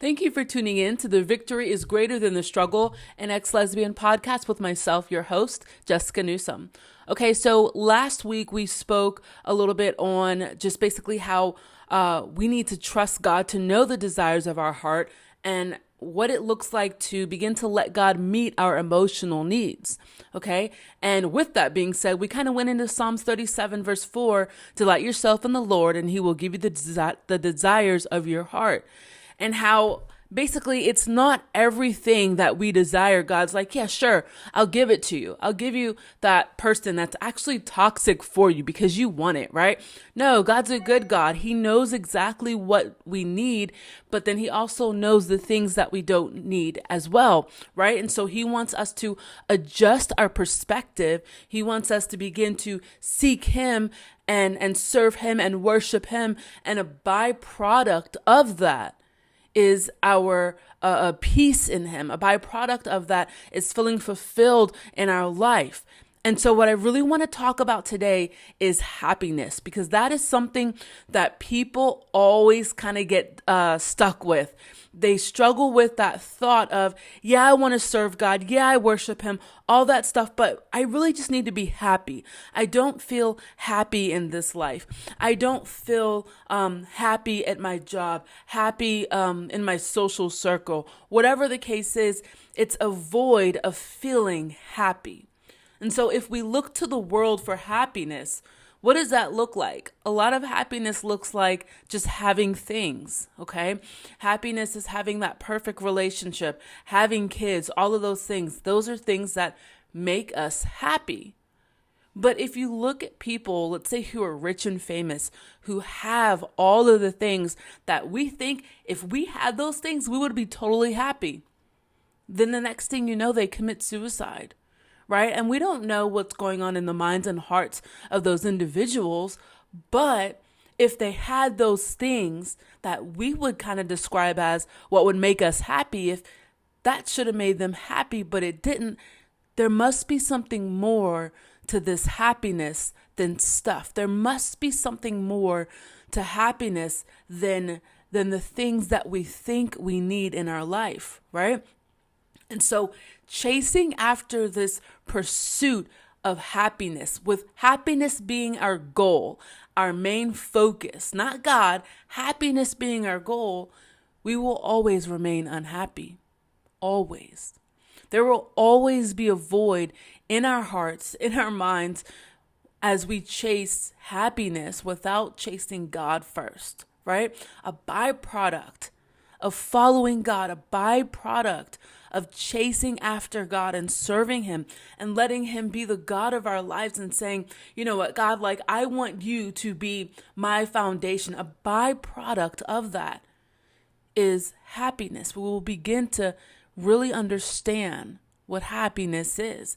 Thank you for tuning in to the Victory is Greater Than the Struggle, an ex-lesbian podcast with myself, your host, Jessica Newsom. Okay, so last week we spoke a little bit on just basically how we need to trust God to know the desires of our heart and what it looks like to begin to let God meet our emotional needs. Okay. And with that being said, we kind of went into Psalms 37 verse 4, delight yourself in the Lord and he will give you the desires of your heart. And how basically it's not everything that we desire. God's like, yeah, sure, I'll give it to you. I'll give you that person that's actually toxic for you because you want it, right? No, God's a good God. He knows exactly what we need, but then he also knows the things that we don't need as well, right? And so he wants us to adjust our perspective. He wants us to begin to seek him and serve him and worship him. And a byproduct of that is our peace in him. A byproduct of that is feeling fulfilled in our life. And so what I really want to talk about today is happiness, because that is something that people always kind of get stuck with. They struggle with that thought of, yeah, I want to serve God. Yeah, I worship him, all that stuff. But I really just need to be happy. I don't feel happy in this life. I don't feel happy at my job, happy in my social circle. Whatever the case is, it's a void of feeling happy. And so if we look to the world for happiness, what does that look like? A lot of happiness looks like just having things, okay? Happiness is having that perfect relationship, having kids, all of those things. Those are things that make us happy. But if you look at people, let's say who are rich and famous, who have all of the things that we think if we had those things, we would be totally happy. Then the next thing you know, they commit suicide. Right? And we don't know what's going on in the minds and hearts of those individuals. But if they had those things that we would kind of describe as what would make us happy, if that should have made them happy, but it didn't, there must be something more to this happiness than stuff. There must be something more to happiness than the things that we think we need in our life, right? And so chasing after this pursuit of happiness, with happiness being our goal, our main focus, not God, happiness being our goal, we will always remain unhappy. Always. There will always be a void in our hearts, in our minds, as we chase happiness without chasing God first, right? A byproduct of following God, a byproduct of chasing after God and serving him and letting him be the God of our lives and saying, you know what, God, like, I want you to be my foundation. A byproduct of that is happiness. We will begin to really understand what happiness is.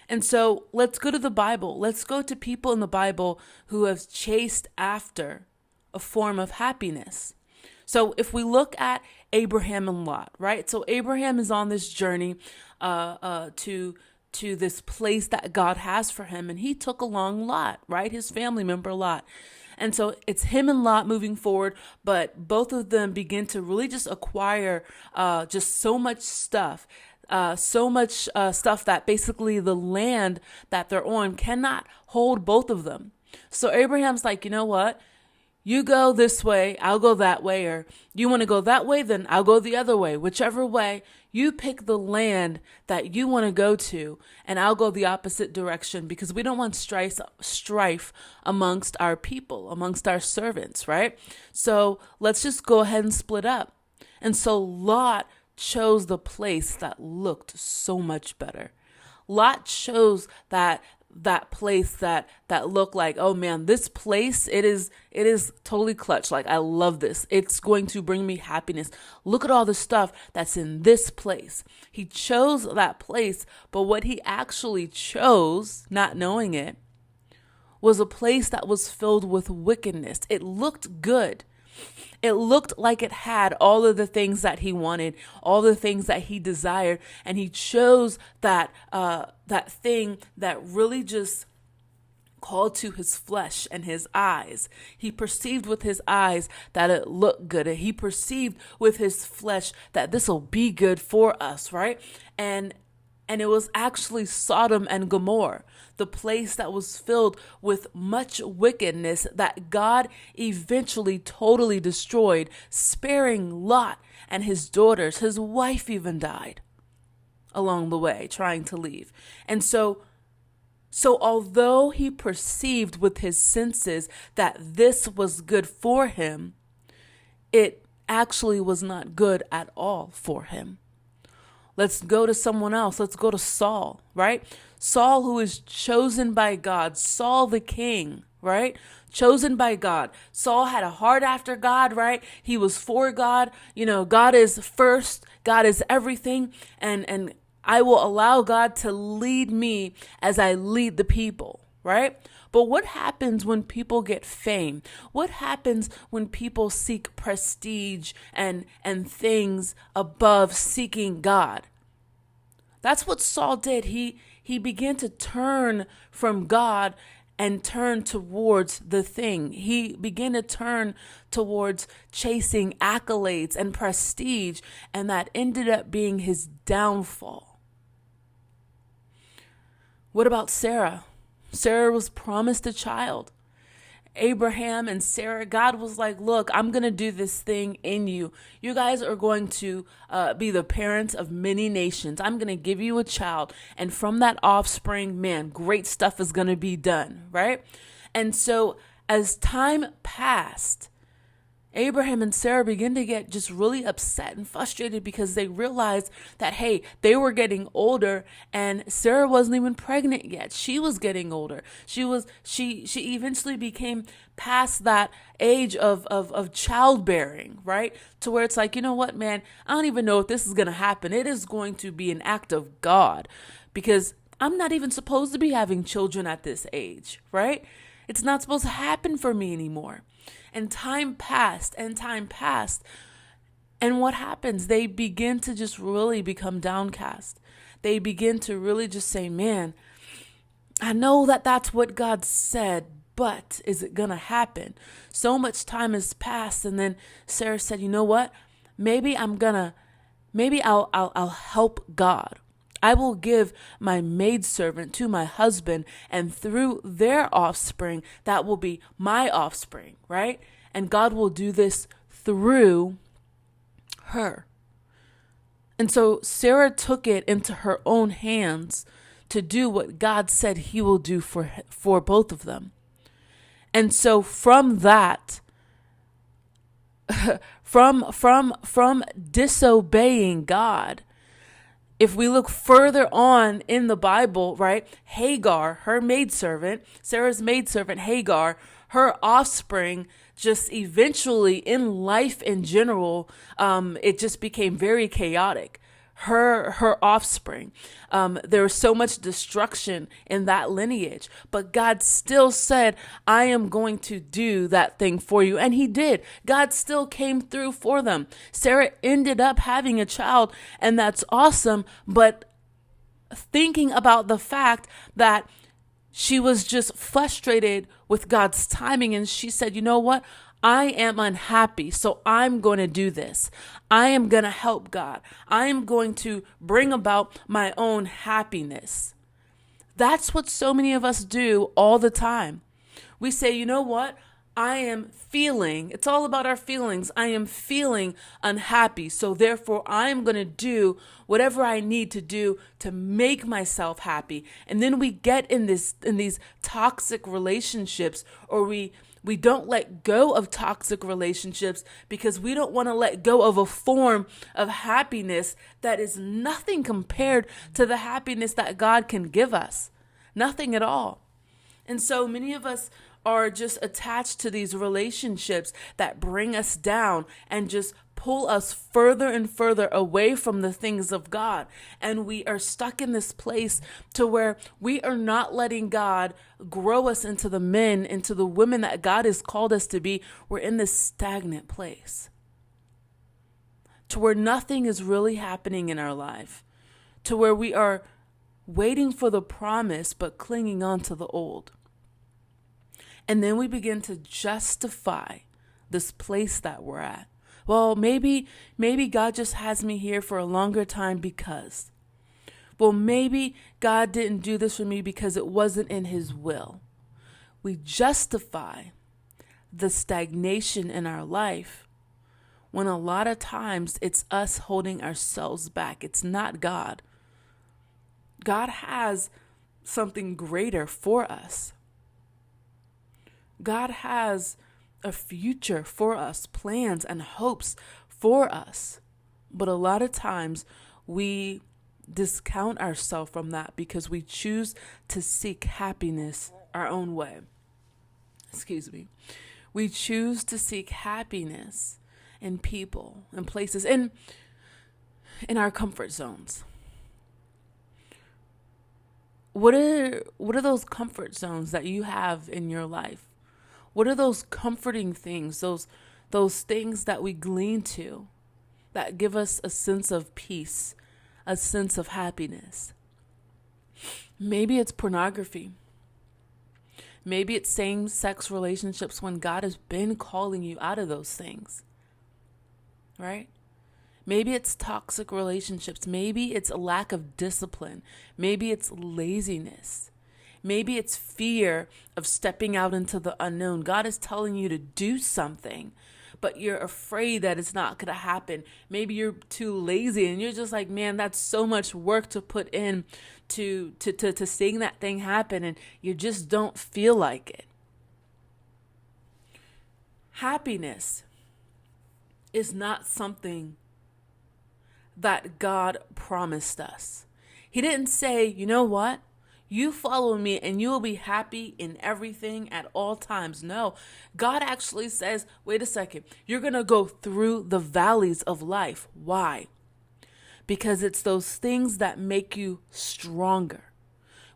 And so let's go to the Bible. Let's go to people in the Bible who have chased after a form of happiness. So if we look at Abraham and Lot, right? So Abraham is on this journey to this place that God has for him. And he took along Lot, right? His family member Lot. And so it's him and Lot moving forward, but both of them begin to really just acquire just so much stuff. Stuff that basically the land that they're on cannot hold both of them. So Abraham's like, you know what? You go this way, I'll go that way, or you want to go that way, then I'll go the other way. Whichever way, you pick the land that you want to go to, and I'll go the opposite direction, because we don't want strife amongst our people, amongst our servants, right? So let's just go ahead and split up. And so Lot chose the place that looked so much better. Lot chose that place that looked like, oh man, this place, it is totally clutch. Like, I love this. It's going to bring me happiness. Look at all the stuff that's in this place. He chose that place, but what he actually chose, not knowing it, was a place that was filled with wickedness. It looked good. It looked like it had all of the things that he wanted, all the things that he desired, and he chose that thing that really just called to his flesh and his eyes. He perceived with his eyes that it looked good. He perceived with his flesh that this will be good for us, right? And it was actually Sodom and Gomorrah, the place that was filled with much wickedness that God eventually totally destroyed, sparing Lot and his daughters. His wife even died along the way, trying to leave. And so although he perceived with his senses that this was good for him, it actually was not good at all for him. Let's go to someone else. Let's go to Saul, right? Saul, who is chosen by God, Saul the king, right? Chosen by God. Saul had a heart after God, right? He was for God. God is first. God is everything. And I will allow God to lead me as I lead the people, right? But what happens when people get fame? What happens when people seek prestige and things above seeking God? That's what Saul did. He began to turn from God and turn towards the thing. He began to turn towards chasing accolades and prestige, and that ended up being his downfall. What about Sarah? Sarah was promised a child. Abraham and Sarah, God was like, look, I'm going to do this thing in you. You guys are going to be the parents of many nations. I'm going to give you a child. And from that offspring, man, great stuff is going to be done, right? And so as time passed, Abraham and Sarah began to get just really upset and frustrated because they realized that, hey, they were getting older and Sarah wasn't even pregnant yet. She was getting older. She eventually became past that age of childbearing, right? To where it's like, you know what, man, I don't even know if this is going to happen. It is going to be an act of God because I'm not even supposed to be having children at this age, right? It's not supposed to happen for me anymore. And time passed. And what happens? They begin to just really become downcast. They begin to really just say, man, I know that that's what God said, but is it going to happen? So much time has passed. And then Sarah said, you know what? Maybe I'll help God. I will give my maidservant to my husband, and through their offspring, that will be my offspring, right? And God will do this through her. And so Sarah took it into her own hands to do what God said he will do for both of them. And so from that, from disobeying God, if we look further on in the Bible, right, Hagar, her maidservant, Sarah's maidservant, Hagar, her offspring, just eventually in life in general, it just became very chaotic. Her offspring. There was so much destruction in that lineage, but God still said, I am going to do that thing for you. And he did. God still came through for them. Sarah ended up having a child, and that's awesome. But thinking about the fact that she was just frustrated with God's timing, and she said, you know what? I am unhappy, so I'm going to do this. I am going to help God. I am going to bring about my own happiness. That's what so many of us do all the time. We say, you know what? I am feeling, it's all about our feelings. I am feeling unhappy, so therefore I am going to do whatever I need to do to make myself happy. And then we get in these toxic relationships, or we don't let go of toxic relationships because we don't want to let go of a form of happiness that is nothing compared to the happiness that God can give us. Nothing at all. And so many of us are just attached to these relationships that bring us down and just pull us further and further away from the things of God. And we are stuck in this place to where we are not letting God grow us into the men, into the women that God has called us to be. We're in this stagnant place to where nothing is really happening in our life, to where we are waiting for the promise but clinging on to the old. And then we begin to justify this place that we're at. Well, maybe God just has me here for a longer time because. Well, maybe God didn't do this for me because it wasn't in his will. We justify the stagnation in our life when a lot of times it's us holding ourselves back. It's not God. God has something greater for us. God has a future for us, plans and hopes for us. But a lot of times we discount ourselves from that because we choose to seek happiness our own way. Excuse me. We choose to seek happiness in people and places in our comfort zones. What are those comfort zones that you have in your life? What are those comforting things, those things that we glean to that give us a sense of peace, a sense of happiness? Maybe it's pornography. Maybe it's same-sex relationships when God has been calling you out of those things, right? Maybe it's toxic relationships. Maybe it's a lack of discipline. Maybe it's laziness. Maybe it's fear of stepping out into the unknown. God is telling you to do something, but you're afraid that it's not going to happen. Maybe you're too lazy and you're just like, man, that's so much work to put in to seeing that thing happen, and you just don't feel like it. Happiness is not something that God promised us. He didn't say, you know what? You follow me and you will be happy in everything at all times. No, God actually says, wait a second, you're going to go through the valleys of life. Why? Because it's those things that make you stronger.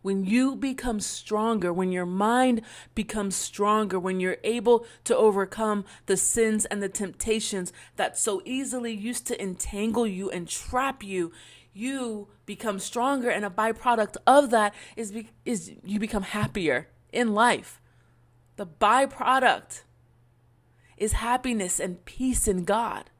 When you become stronger, when your mind becomes stronger, when you're able to overcome the sins and the temptations that so easily used to entangle you and trap you, you become stronger, and a byproduct of that is you become happier in life. The byproduct is happiness and peace in God.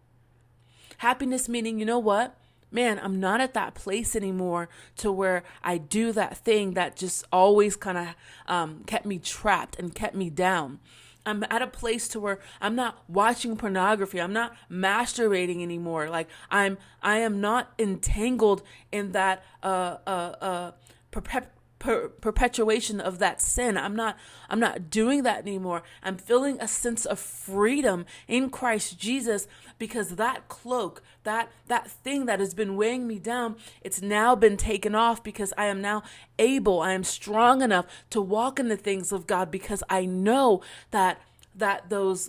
Happiness meaning, you know what? Man, I'm not at that place anymore to where I do that thing that just always kind of kept me trapped and kept me down. I'm at a place to where I'm not watching pornography. I'm not masturbating anymore. Like I am not entangled in that perpetuation of that sin. I'm not doing that anymore. I'm feeling a sense of freedom in Christ Jesus because that cloak, that thing that has been weighing me down, it's now been taken off because I am now able, I am strong enough to walk in the things of God because I know that those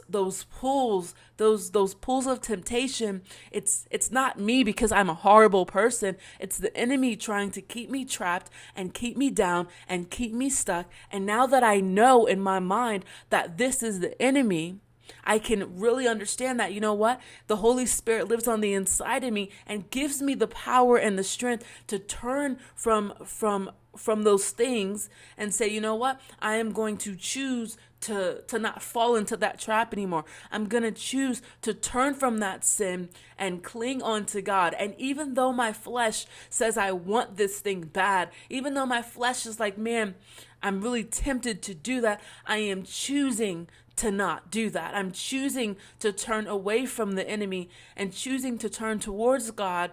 pulls of temptation, it's not me because I'm a horrible person. It's the enemy trying to keep me trapped and keep me down and keep me stuck. And now that I know in my mind that this is the enemy, I can really understand that, you know what? The Holy Spirit lives on the inside of me and gives me the power and the strength to turn from those things and say, you know what? I am going to choose to not fall into that trap anymore. I'm going to choose to turn from that sin and cling on to God. And even though my flesh says I want this thing bad, even though my flesh is like, man, I'm really tempted to do that, I am choosing to not do that. I'm choosing to turn away from the enemy and choosing to turn towards God.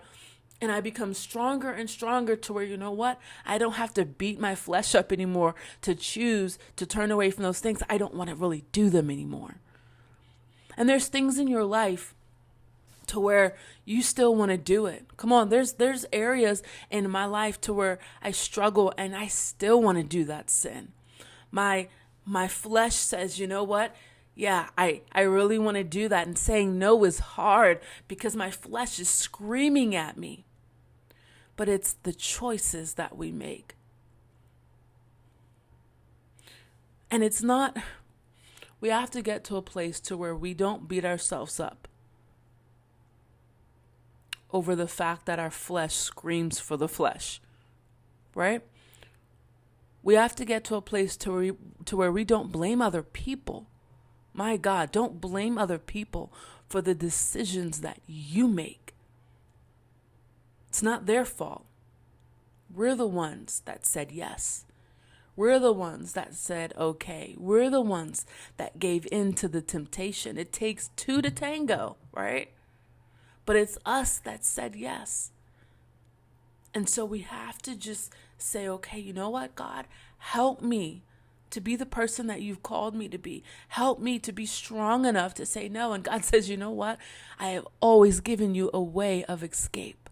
And I become stronger and stronger to where, you know what? I don't have to beat my flesh up anymore to choose to turn away from those things. I don't want to really do them anymore. And there's things in your life to where you still want to do it. Come on, there's areas in my life to where I struggle and I still want to do that sin. My flesh says, you know what? Yeah, I really want to do that. And saying no is hard because my flesh is screaming at me. But it's the choices that we make. And it's not, we have to get to a place to where we don't beat ourselves up over the fact that our flesh screams for the flesh, right? We have to get to a place to where we don't blame other people. My God, don't blame other people for the decisions that you make. It's not their fault. We're the ones that said yes. We're the ones that said okay. We're the ones that gave in to the temptation. It takes two to tango, right? But it's us that said yes. And so we have to just say, okay, you know what, God, help me to be the person that you've called me to be. Help me to be strong enough to say no. And God says, you know what? I have always given you a way of escape.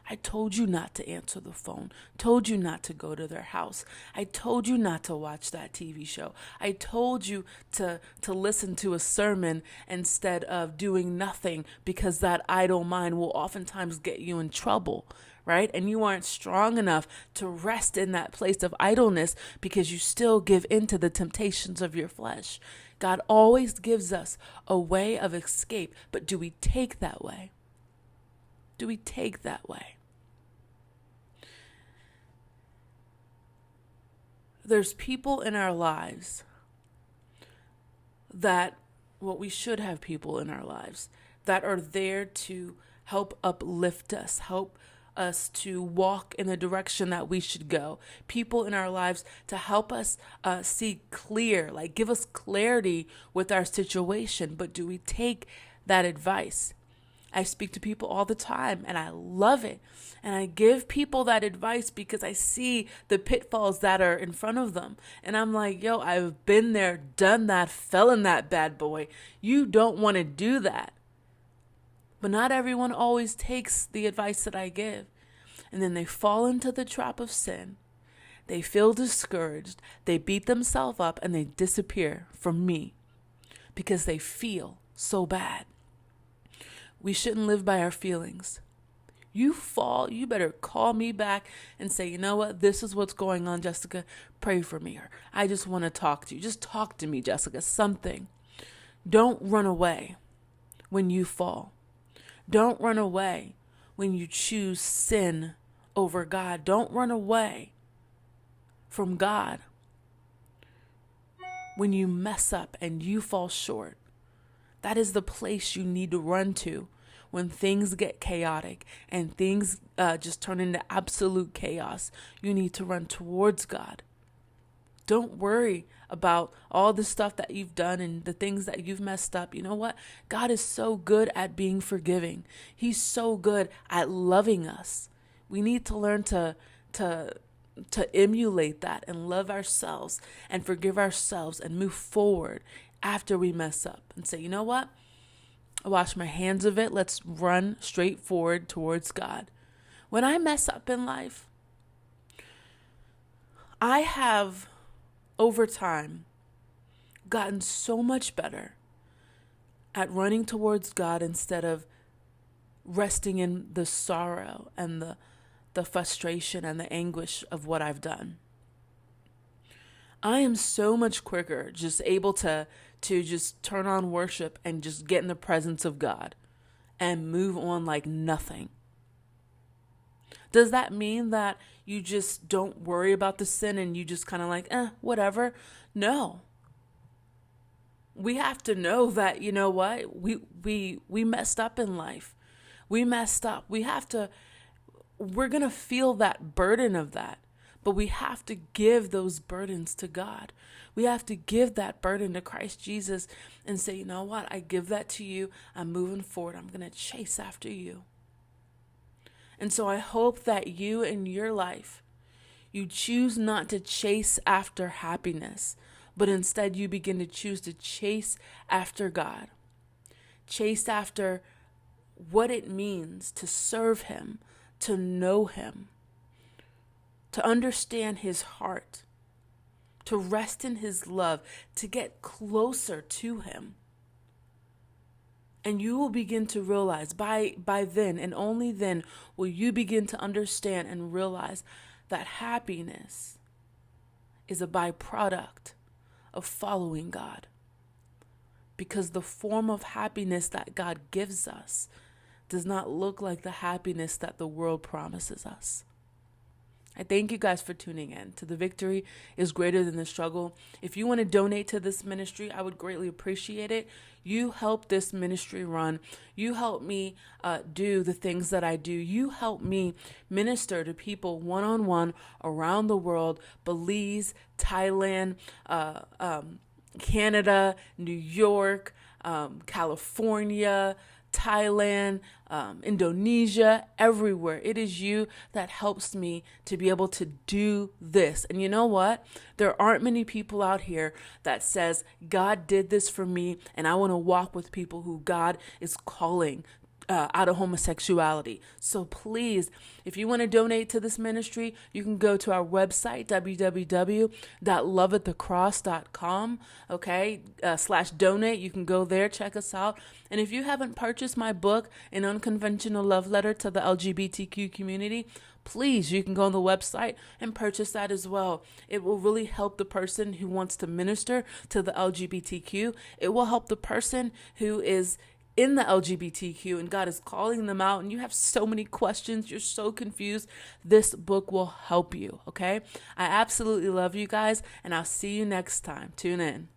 I told you not to answer the phone, told you not to go to their house. I told you not to watch that TV show. I told you to listen to a sermon instead of doing nothing, because that idle mind will oftentimes get you in trouble, right? And you aren't strong enough to rest in that place of idleness because you still give in to the temptations of your flesh. God always gives us a way of escape, but do we take that way? Do we take that way? There's people in our lives that, well, we should have people in our lives that are there to help uplift us, help us to walk in the direction that we should go. People in our lives to help us see clear, like give us clarity with our situation. But do we take that advice? I speak to people all the time and I love it. And I give people that advice because I see the pitfalls that are in front of them. And I'm like, yo, I've been there, done that, fell in that bad boy. You don't want to do that. But not everyone always takes the advice that I give. And then they fall into the trap of sin. They feel discouraged. They beat themselves up and they disappear from me because they feel so bad. We shouldn't live by our feelings. You fall, you better call me back and say, you know what, this is what's going on, Jessica. Pray for me. Or I just want to talk to you. Just talk to me, Jessica, something. Don't run away when you fall. Don't run away when you choose sin over God. Don't run away from God when you mess up and you fall short. That is the place you need to run to when things get chaotic and things just turn into absolute chaos. You need to run towards God. Don't worry about all the stuff that you've done and the things that you've messed up. You know what? God is so good at being forgiving. He's so good at loving us. We need to learn to emulate that and love ourselves and forgive ourselves and move forward after we mess up and say, you know what? I wash my hands of it. Let's run straight forward towards God. When I mess up in life, I have over time gotten so much better at running towards God instead of resting in the sorrow and the frustration and the anguish of what I've done. I am so much quicker just able to just turn on worship and just get in the presence of God and move on like nothing. Does that mean that you just don't worry about the sin and you just kind of like, whatever? No. We have to know that, you know what? We messed up in life. We messed up. We're going to feel that burden of that. But we have to give those burdens to God. We have to give that burden to Christ Jesus and say, you know what? I give that to you. I'm moving forward. I'm going to chase after you. And so I hope that you in your life, you choose not to chase after happiness, but instead you begin to choose to chase after God. Chase after what it means to serve Him, to know Him, to understand His heart, to rest in His love, to get closer to Him. And you will begin to realize by then, and only then, will you begin to understand and realize that happiness is a byproduct of following God. Because the form of happiness that God gives us does not look like the happiness that the world promises us. I thank you guys for tuning in to The Victory is Greater Than the Struggle. If you want to donate to this ministry, I would greatly appreciate it. You help this ministry run. You help me do the things that I do. You help me minister to people one-on-one around the world, Belize, Thailand, Canada, New York, California, Thailand, Indonesia, everywhere. It is you that helps me to be able to do this. And you know what? There aren't many people out here that says, God did this for me, and I want to walk with people who God is calling out of homosexuality. So please, if you want to donate to this ministry, you can go to our website, www.loveatthecross.com, okay, /donate. You can go there, check us out. And if you haven't purchased my book, An Unconventional Love Letter to the LGBTQ Community, please, you can go on the website and purchase that as well. It will really help the person who wants to minister to the LGBTQ. It will help the person who is in the LGBTQ and God is calling them out and you have so many questions, you're so confused. This book will help you, okay? I absolutely love you guys, and I'll see you next time. Tune in.